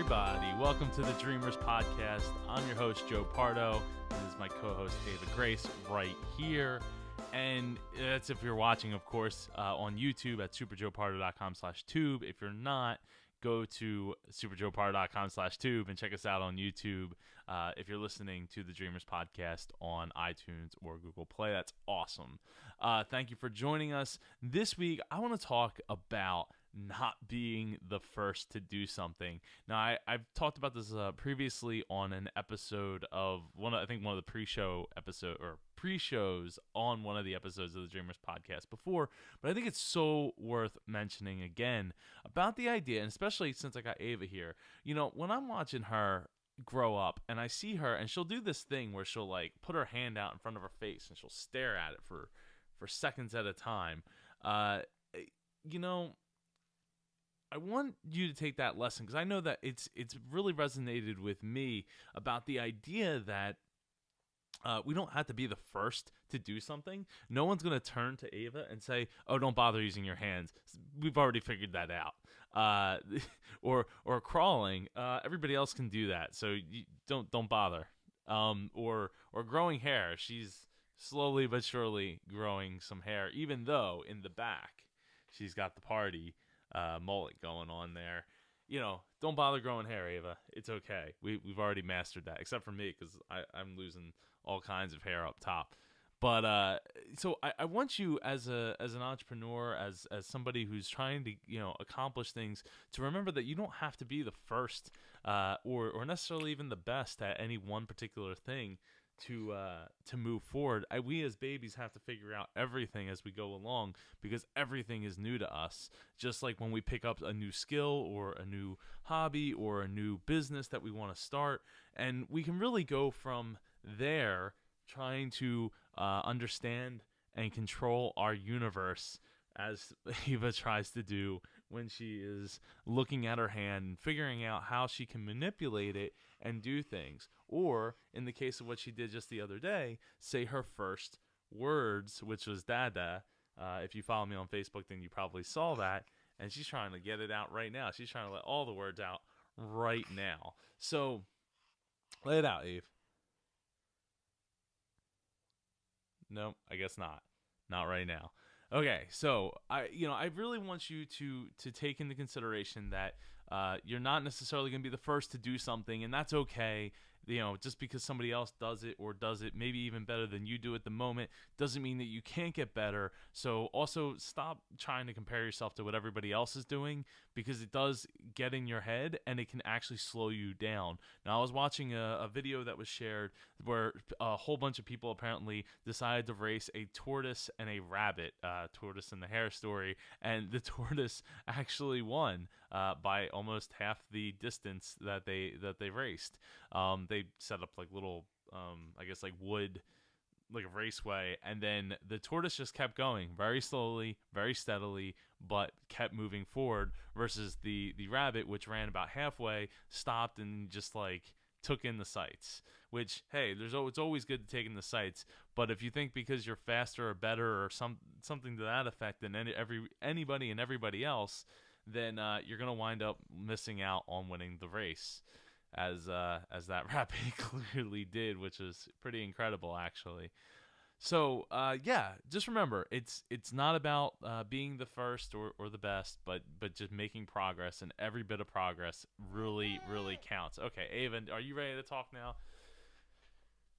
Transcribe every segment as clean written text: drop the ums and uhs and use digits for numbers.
everybody. Welcome to the Dreamers Podcast. I'm your host, Joe Pardo, and this is my co-host, Ava Grace, right here. And that's if you're watching, of course, on YouTube at superjoepardo.com/tube. If you're not, go to superjoepardo.com/tube and check us out on YouTube. If you're listening to the Dreamers Podcast on iTunes or Google Play, that's awesome. Thank you for joining us. This week, I want to talk about not being the first to do something. Now, I've talked about this previously on an episode of one of the pre-shows on one of the episodes of the Dreamers Podcast before, but I think it's so worth mentioning again about the idea, and especially since I got Ava here. You know, when I'm watching her grow up and I see her, and she'll do this thing where she'll like put her hand out in front of her face and she'll stare at it for seconds at a time. You know, I want you to take that lesson because I know that it's really resonated with me about the idea that we don't have to be the first to do something. No one's going to turn to Ava and say, "Oh, don't bother using your hands. We've already figured that out." Or crawling. Everybody else can do that, so you don't bother. Or growing hair. She's slowly but surely growing some hair, even though in the back she's got the party mullet going on there. You know, don't bother growing hair, Ava. It's okay. We've already mastered that, except for me because I'm losing all kinds of hair up top. But so I want you as an entrepreneur, as somebody who's trying to accomplish things, to remember that you don't have to be the first or necessarily even the best at any one particular thing to move forward. We as babies have to figure out everything as we go along because everything is new to us. Just like when we pick up a new skill or a new hobby or a new business that we want to start, and we can really go from there trying to understand and control our universe, as Eva tries to do when she is looking at her hand and figuring out how she can manipulate it and do things. Or, in the case of what she did just the other day, say her first words, which was Dada. If you follow me on Facebook, then you probably saw that. And she's trying to get it out right now. She's trying to let all the words out right now. So, lay it out, Eve. No, I guess not. Not right now. Okay, so I really want you to take into consideration that you're not necessarily going to be the first to do something, and that's okay. You know, just because somebody else does it maybe even better than you do at the moment doesn't mean that you can't get better. So also stop trying to compare yourself to what everybody else is doing, because it does get in your head and it can actually slow you down. Now, I was watching a video that was shared where a whole bunch of people apparently decided to race a tortoise and a rabbit, Tortoise and the Hare story, and the tortoise actually won by almost half the distance that they raced. They set up like little, like wood, like a raceway, and then the tortoise just kept going very slowly, very steadily, but kept moving forward, versus the rabbit, which ran about halfway, stopped, and just like took in the sights. Which, hey, it's always good to take in the sights, but if you think because you're faster or better or something to that effect than anybody and everybody else, then you're gonna wind up missing out on winning the race, as that rabbit clearly did, which is pretty incredible, actually. So just remember, it's not about being the first or the best, but just making progress, and every bit of progress really counts. Okay, Ava, are you ready to talk now?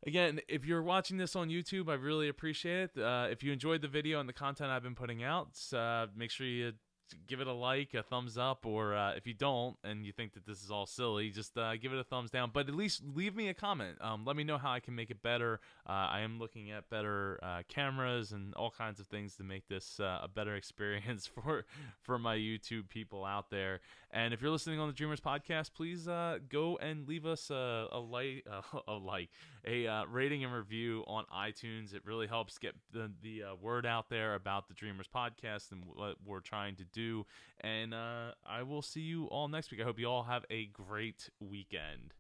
Again, if you're watching this on YouTube, I really appreciate it. If you enjoyed the video and the content I've been putting out, make sure you give it a like, a thumbs up, or if you don't and you think that this is all silly, just give it a thumbs down. But at least leave me a comment. Let me know how I can make it better. I am looking at better cameras and all kinds of things to make this a better experience for my YouTube people out there. And if you're listening on the Dreamers Podcast, please go and leave us a rating and review on iTunes. It really helps get the word out there about the Dreamers Podcast and what we're trying to do. And I will see you all next week. I hope you all have a great weekend.